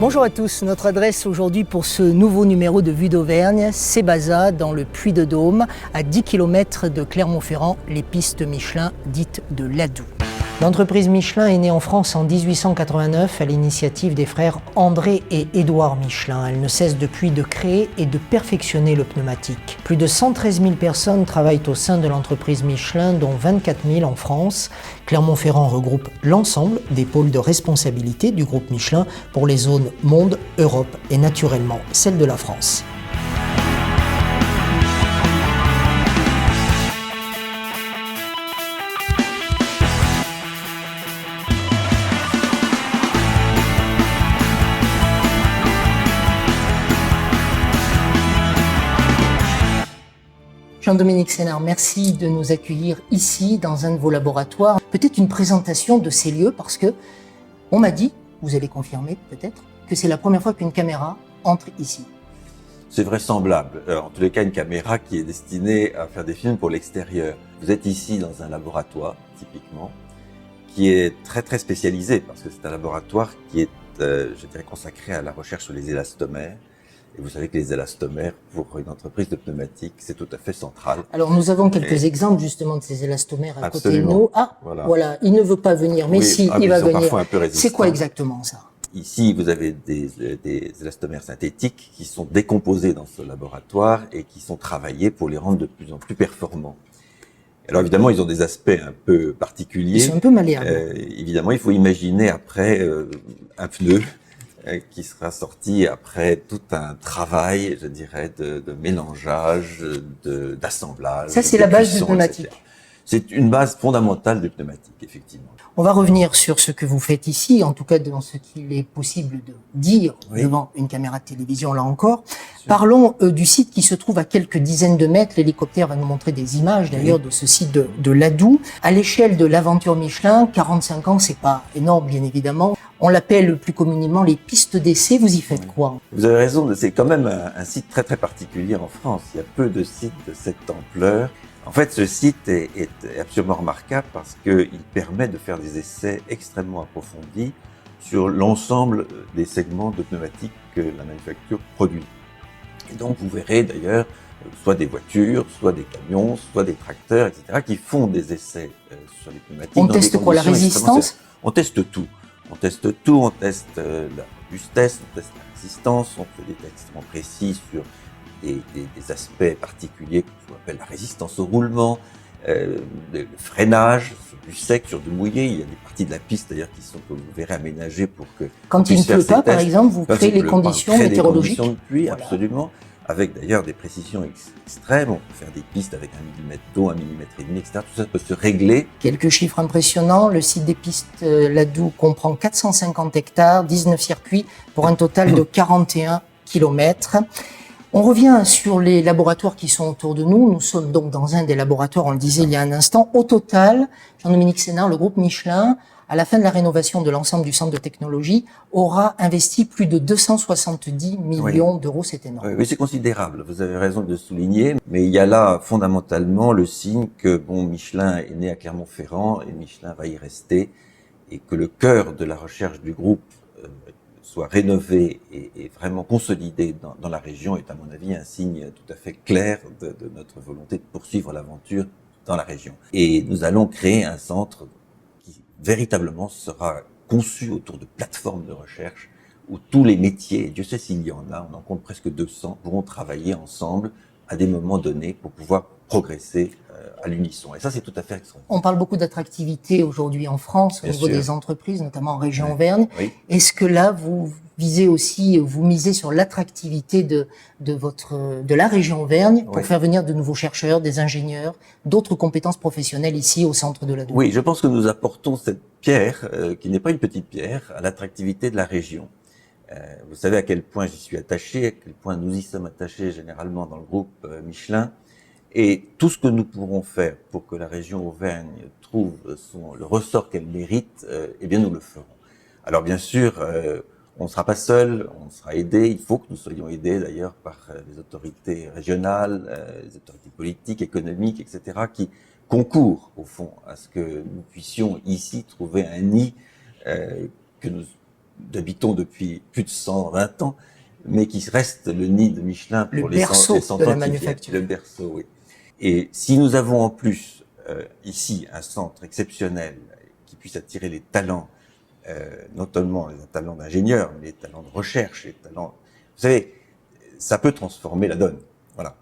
Bonjour à tous, notre adresse aujourd'hui pour ce nouveau numéro de Vue d'Auvergne, c'est Baza dans le Puy-de-Dôme, à 10 km de Clermont-Ferrand, les pistes Michelin dites de l'Adoux. L'entreprise Michelin est née en France en 1889 à l'initiative des frères André et Édouard Michelin. Elle ne cesse depuis de créer et de perfectionner le pneumatique. Plus de 113 000 personnes travaillent au sein de l'entreprise Michelin, dont 24 000 en France. Clermont-Ferrand regroupe l'ensemble des pôles de responsabilité du groupe Michelin pour les zones monde, Europe et naturellement celle de la France. Jean-Dominique Sénard, merci de nous accueillir ici dans un de vos laboratoires. Peut-être une présentation de ces lieux parce que on m'a dit, vous allez confirmer peut-être, que c'est la première fois qu'une caméra entre ici. C'est vraisemblable. En tous les cas, une caméra qui est destinée à faire des films pour l'extérieur. Vous êtes ici dans un laboratoire, typiquement, qui est très spécialisé parce que c'est un laboratoire qui est, je dirais, consacré à la recherche sur les élastomères. Et vous savez que les élastomères, pour une entreprise de pneumatique, c'est tout à fait central. Alors, nous avons quelques exemples, justement, de ces élastomères à côté de nous. Ah, voilà, il ne veut pas venir, mais oui, si, il va venir. C'est quoi exactement ça? Ici, vous avez des élastomères synthétiques qui sont décomposés dans ce laboratoire et qui sont travaillés pour les rendre de plus en plus performants. Alors, évidemment, ils ont des aspects un peu particuliers. Ils sont un peu malléables. Évidemment, il faut imaginer après un pneu qui sera sorti après tout un travail, je dirais, de mélangeage, d'assemblage. Ça, c'est la base du pneumatique. Etc. C'est une base fondamentale du pneumatique, effectivement. On va revenir sur ce que vous faites ici, en tout cas dans ce qu'il est possible de dire devant une caméra de télévision, là encore. Parlons du site qui se trouve à quelques dizaines de mètres. L'hélicoptère va nous montrer des images, d'ailleurs, de ce site de l'Adoux. À l'échelle de l'aventure Michelin, 45 ans, c'est pas énorme, bien évidemment. On l'appelle plus communément les pistes d'essai. Vous y faites quoi? Vous avez raison, c'est quand même un site très particulier en France. Il y a peu de sites de cette ampleur. En fait, ce site est absolument remarquable parce qu'il permet de faire des essais extrêmement approfondis sur l'ensemble des segments de pneumatiques que la manufacture produit. Et donc, vous verrez d'ailleurs soit des voitures, soit des camions, soit des tracteurs, etc., qui font des essais sur les pneumatiques. On teste quoi, la résistance? On teste tout. On teste tout, on teste la robustesse, on teste la résistance, on fait des tests extrêmement précis sur des aspects particuliers qu'on appelle la résistance au roulement, le freinage sur du sec, sur du mouillé. Il y a des parties de la piste d'ailleurs qui sont, que vous verrez, aménagées pour que quand il ne pleut pas, par exemple, vous créez les conditions météorologiques. Des conditions de pluie, voilà. Absolument. Avec d'ailleurs des précisions extrêmes, on peut faire des pistes avec 1 millimètre d'eau, 1,5 millimètre, etc. Tout ça peut se régler. Quelques chiffres impressionnants. Le site des pistes l'Adoux comprend 450 hectares, 19 circuits pour un total de 41 kilomètres. On revient sur les laboratoires qui sont autour de nous. Nous sommes donc dans un des laboratoires, on le disait il y a un instant. Au total, Jean-Dominique Sénard, le groupe Michelin, à la fin de la rénovation de l'ensemble du centre de technologie, aura investi plus de 270 millions d'euros. C'est énorme. Oui, c'est considérable. Vous avez raison de le souligner. Mais il y a là fondamentalement le signe que Michelin est né à Clermont-Ferrand et Michelin va y rester, et que le cœur de la recherche du groupe soit rénové et vraiment consolidé dans la région est, à mon avis, un signe tout à fait clair de notre volonté de poursuivre l'aventure dans la région. Et nous allons créer un centre qui véritablement sera conçu autour de plateformes de recherche où tous les métiers, et Dieu sait s'il y en a, on en compte presque 200, pourront travailler ensemble à des moments donnés pour pouvoir progresser à l'unisson. Et ça, c'est tout à fait extraordinaire. On parle beaucoup d'attractivité aujourd'hui en France, au niveau des entreprises, notamment en région Auvergne. Oui. Est-ce que là, vous visez aussi, vous misez sur l'attractivité de la région Auvergne pour faire venir de nouveaux chercheurs, des ingénieurs, d'autres compétences professionnelles ici au centre de l'Adoux? Oui, je pense que nous apportons cette pierre, qui n'est pas une petite pierre, à l'attractivité de la région. Vous savez à quel point j'y suis attaché, à quel point nous y sommes attachés généralement dans le groupe Michelin. Et tout ce que nous pourrons faire pour que la région Auvergne trouve le ressort qu'elle mérite, eh bien nous le ferons. Alors bien sûr, on ne sera pas seul, on sera aidé. Il faut que nous soyons aidés d'ailleurs par les autorités régionales, les autorités politiques, économiques, etc., qui concourent au fond à ce que nous puissions ici trouver un nid que nous habitons depuis plus de 120 ans, mais qui reste le nid de Michelin pour les 100 de la ans manufacture. Le berceau, oui. Et si nous avons en plus ici un centre exceptionnel qui puisse attirer les talents, non seulement les talents d'ingénieurs, mais les talents de recherche, les talents... Vous savez, ça peut transformer la donne. Voilà.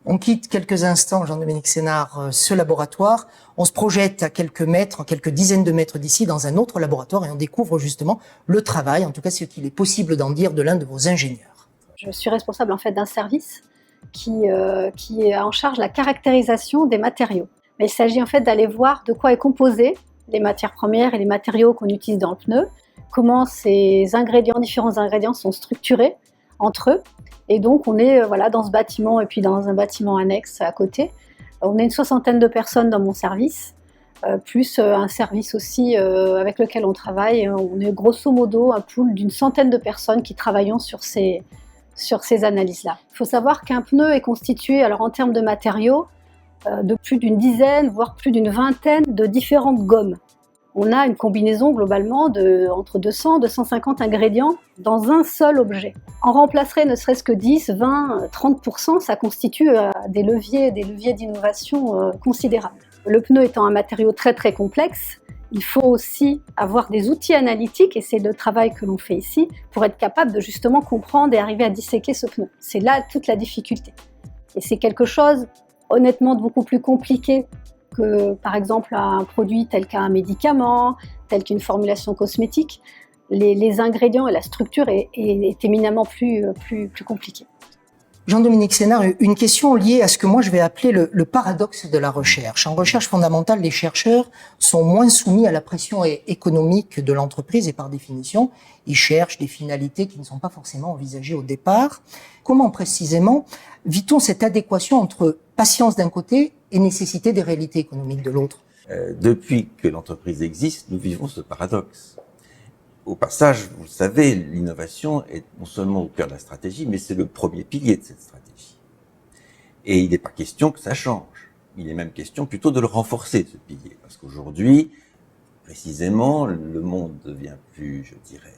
On quitte quelques instants, Jean-Dominique Sénard, ce laboratoire. On se projette à quelques mètres, quelques dizaines de mètres d'ici, dans un autre laboratoire et on découvre justement le travail, en tout cas ce qu'il est possible d'en dire, de l'un de vos ingénieurs. Je suis responsable en fait d'un service qui est en charge de la caractérisation des matériaux. Mais il s'agit en fait d'aller voir de quoi est composé les matières premières et les matériaux qu'on utilise dans le pneu, comment ces ingrédients, différents ingrédients sont structurés entre eux. Et donc on est dans ce bâtiment et puis dans un bâtiment annexe à côté. On est une 60aine de personnes dans mon service, plus un service aussi avec lequel on travaille. On est grosso modo un pool d'une 100aine de personnes qui travaillent sur ces analyses-là. Il faut savoir qu'un pneu est constitué, alors en termes de matériaux, de plus d'une dizaine, voire plus d'une vingtaine de différentes gommes. On a une combinaison globalement entre 200 et 250 ingrédients dans un seul objet. En remplacerait ne serait-ce que 10, 20, 30%, ça constitue des leviers d'innovation considérables. Le pneu étant un matériau très très complexe, il faut aussi avoir des outils analytiques, et c'est le travail que l'on fait ici, pour être capable de justement comprendre et arriver à disséquer ce pneu. C'est là toute la difficulté. Et c'est quelque chose, honnêtement, de beaucoup plus compliqué que, par exemple, un produit tel qu'un médicament, tel qu'une formulation cosmétique. Les ingrédients et la structure est éminemment plus compliquée. Jean-Dominique Sénard, une question liée à ce que moi je vais appeler le paradoxe de la recherche. En recherche fondamentale, les chercheurs sont moins soumis à la pression économique de l'entreprise et par définition, ils cherchent des finalités qui ne sont pas forcément envisagées au départ. Comment précisément vit-on cette adéquation entre patience d'un côté et nécessité des réalités économiques de l'autre ? Depuis que l'entreprise existe, nous vivons ce paradoxe. Au passage, vous le savez, l'innovation est non seulement au cœur de la stratégie, mais c'est le premier pilier de cette stratégie. Et il n'est pas question que ça change. Il est même question plutôt de le renforcer, ce pilier. Parce qu'aujourd'hui, précisément, le monde devient plus, je dirais,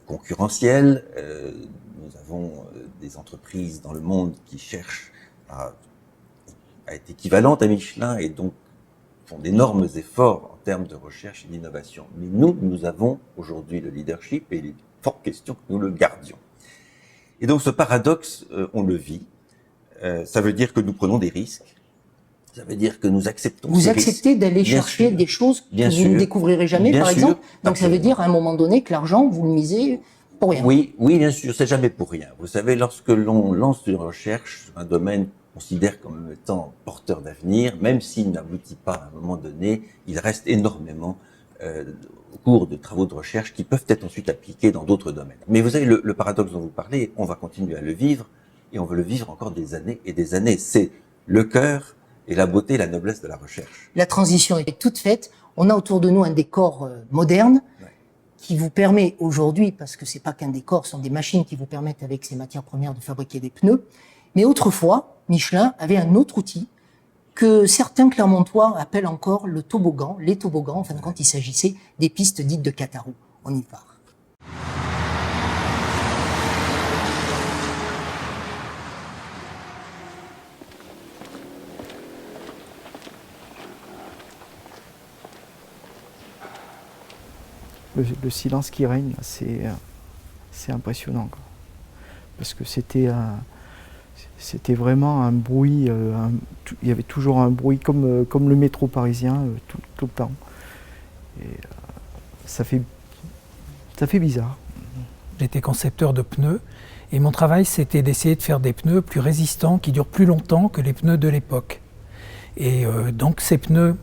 concurrentiel. Nous avons des entreprises dans le monde qui cherchent à être équivalentes à Michelin et donc font d'énormes efforts en termes de recherche et d'innovation. Mais nous avons aujourd'hui le leadership et il est fort question que nous le gardions. Et donc ce paradoxe, on le vit. Ça veut dire que nous prenons des risques. Ça veut dire que nous acceptons ces risques. Vous acceptez d'aller chercher des choses que vous ne découvrirez jamais, par exemple. Donc ça veut dire à un moment donné que l'argent, vous le misez pour rien. Oui, bien sûr, c'est jamais pour rien. Vous savez, lorsque l'on lance une recherche sur un domaine considère comme étant porteur d'avenir, même s'il n'aboutit pas à un moment donné, il reste énormément au cours de travaux de recherche qui peuvent être ensuite appliqués dans d'autres domaines. Mais vous savez, le paradoxe dont vous parlez, on va continuer à le vivre, et on va le vivre encore des années et des années. C'est le cœur et la beauté et la noblesse de la recherche. La transition est toute faite. On a autour de nous un décor moderne qui vous permet aujourd'hui, parce que c'est pas qu'un décor, ce sont des machines qui vous permettent avec ces matières premières de fabriquer des pneus. Mais autrefois, Michelin avait un autre outil que certains Clermontois appellent encore le toboggan, les toboggans. En fin de compte, il s'agissait des pistes dites de Cataro. On y part. Le silence qui règne, c'est impressionnant, quoi. Parce que c'était vraiment un bruit, il y avait toujours un bruit comme le métro parisien tout le temps. Et ça fait bizarre. J'étais concepteur de pneus et mon travail c'était d'essayer de faire des pneus plus résistants, qui durent plus longtemps que les pneus de l'époque. Et donc ces pneus,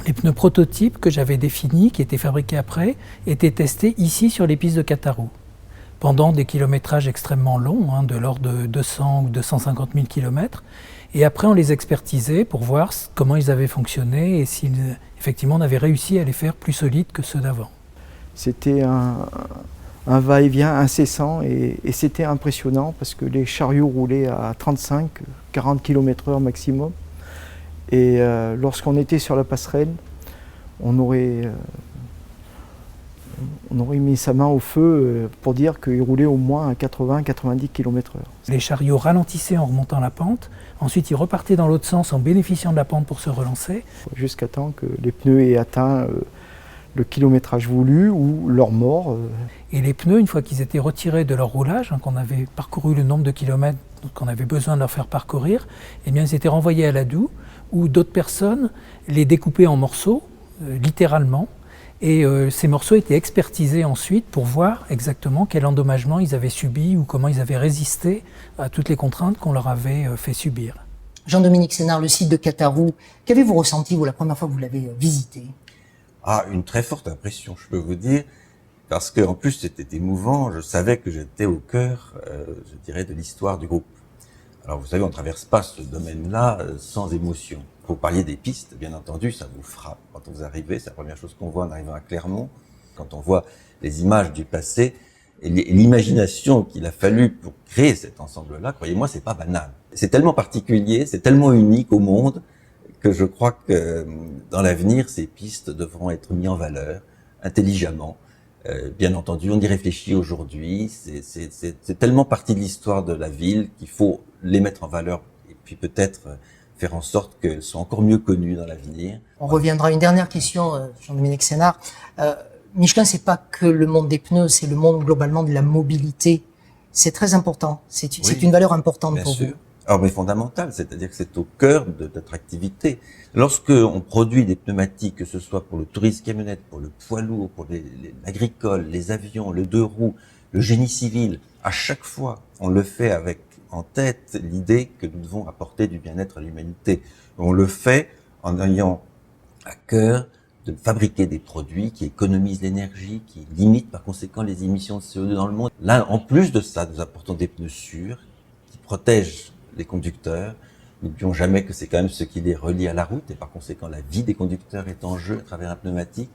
les pneus prototypes que j'avais définis, qui étaient fabriqués après, étaient testés ici sur les pistes de Cataro, pendant des kilométrages extrêmement longs, de l'ordre de 200 ou 250 000 km. Et après, on les expertisait pour voir comment ils avaient fonctionné et si effectivement on avait réussi à les faire plus solides que ceux d'avant. C'était un va-et-vient incessant et c'était impressionnant parce que les chariots roulaient à 35-40 km/h maximum. Et lorsqu'on était sur la passerelle, on on aurait mis sa main au feu pour dire qu'il roulait au moins à 80-90 km/h. Les chariots ralentissaient en remontant la pente, ensuite ils repartaient dans l'autre sens en bénéficiant de la pente pour se relancer. Jusqu'à temps que les pneus aient atteint le kilométrage voulu ou leur mort. Et les pneus, une fois qu'ils étaient retirés de leur roulage, qu'on avait parcouru le nombre de kilomètres qu'on avait besoin de leur faire parcourir, eh bien ils étaient renvoyés à l'adoux où d'autres personnes les découpaient en morceaux, littéralement, et ces morceaux étaient expertisés ensuite pour voir exactement quel endommagement ils avaient subi ou comment ils avaient résisté à toutes les contraintes qu'on leur avait fait subir. Jean-Dominique Sénard, le site de Catarou, qu'avez-vous ressenti, vous, la première fois que vous l'avez visité? Ah, une très forte impression, je peux vous dire, parce que en plus c'était émouvant. Je savais que j'étais au cœur, je dirais, de l'histoire du groupe. Alors vous savez, on ne traverse pas ce domaine-là sans émotion. Vous parliez des pistes, bien entendu, ça vous frappe. Quand vous arrivez, c'est la première chose qu'on voit en arrivant à Clermont. Quand on voit les images du passé et l'imagination qu'il a fallu pour créer cet ensemble-là, croyez-moi, c'est pas banal. C'est tellement particulier, c'est tellement unique au monde que je crois que dans l'avenir, ces pistes devront être mises en valeur intelligemment. Bien entendu, on y réfléchit aujourd'hui. C'est tellement partie de l'histoire de la ville qu'il faut les mettre en valeur et puis peut-être faire en sorte qu'elles soient encore mieux connues dans l'avenir. On reviendra à une dernière question, Jean-Dominique Sénard. Michelin, c'est pas que le monde des pneus, c'est le monde globalement de la mobilité. C'est très important. C'est une valeur importante Bien pour sûr. vous. Alors, mais fondamental, c'est-à-dire que c'est au cœur de notre activité. Lorsque on produit des pneumatiques, que ce soit pour le tourisme camionnette, pour le poids lourd, pour l'agricole, les avions, le deux roues, le génie civil, à chaque fois, on le fait avec en tête l'idée que nous devons apporter du bien-être à l'humanité. On le fait en ayant à cœur de fabriquer des produits qui économisent l'énergie, qui limitent par conséquent les émissions de CO2 dans le monde. Là, en plus de ça, nous apportons des pneus sûrs qui protègent les conducteurs. N'oublions jamais que c'est quand même ce qui les relie à la route et par conséquent la vie des conducteurs est en jeu à travers un pneumatique.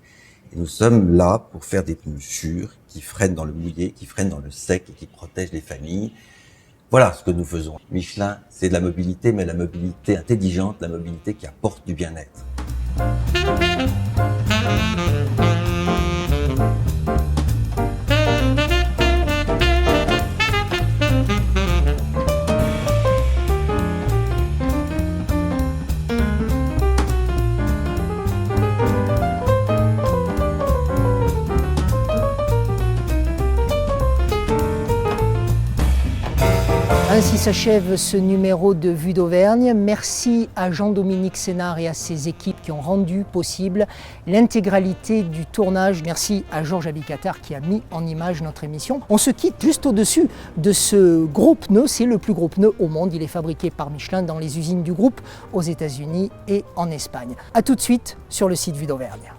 Et nous sommes là pour faire des pneus sûrs qui freinent dans le mouillé, qui freinent dans le sec et qui protègent les familles. Voilà ce que nous faisons. Michelin, c'est de la mobilité, mais la mobilité intelligente, la mobilité qui apporte du bien-être. Ainsi s'achève ce numéro de Vue d'Auvergne. Merci à Jean-Dominique Sénard et à ses équipes qui ont rendu possible l'intégralité du tournage. Merci à Georges Abicatar qui a mis en image notre émission. On se quitte juste au-dessus de ce gros pneu. C'est le plus gros pneu au monde. Il est fabriqué par Michelin dans les usines du groupe aux États-Unis et en Espagne. A tout de suite sur le site Vue d'Auvergne.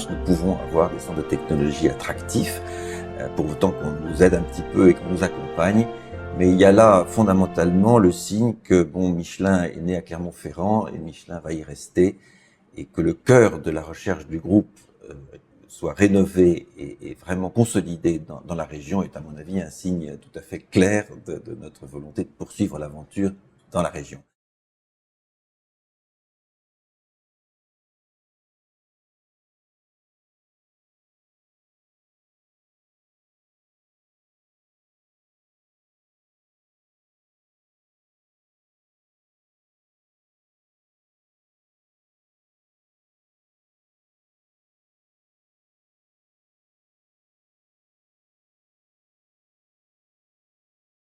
Nous pouvons avoir des centres de technologie attractifs, pour autant qu'on nous aide un petit peu et qu'on nous accompagne. Mais il y a là fondamentalement le signe que Michelin est né à Clermont-Ferrand et Michelin va y rester, et que le cœur de la recherche du groupe soit rénové et vraiment consolidé dans la région est à mon avis un signe tout à fait clair de notre volonté de poursuivre l'aventure dans la région.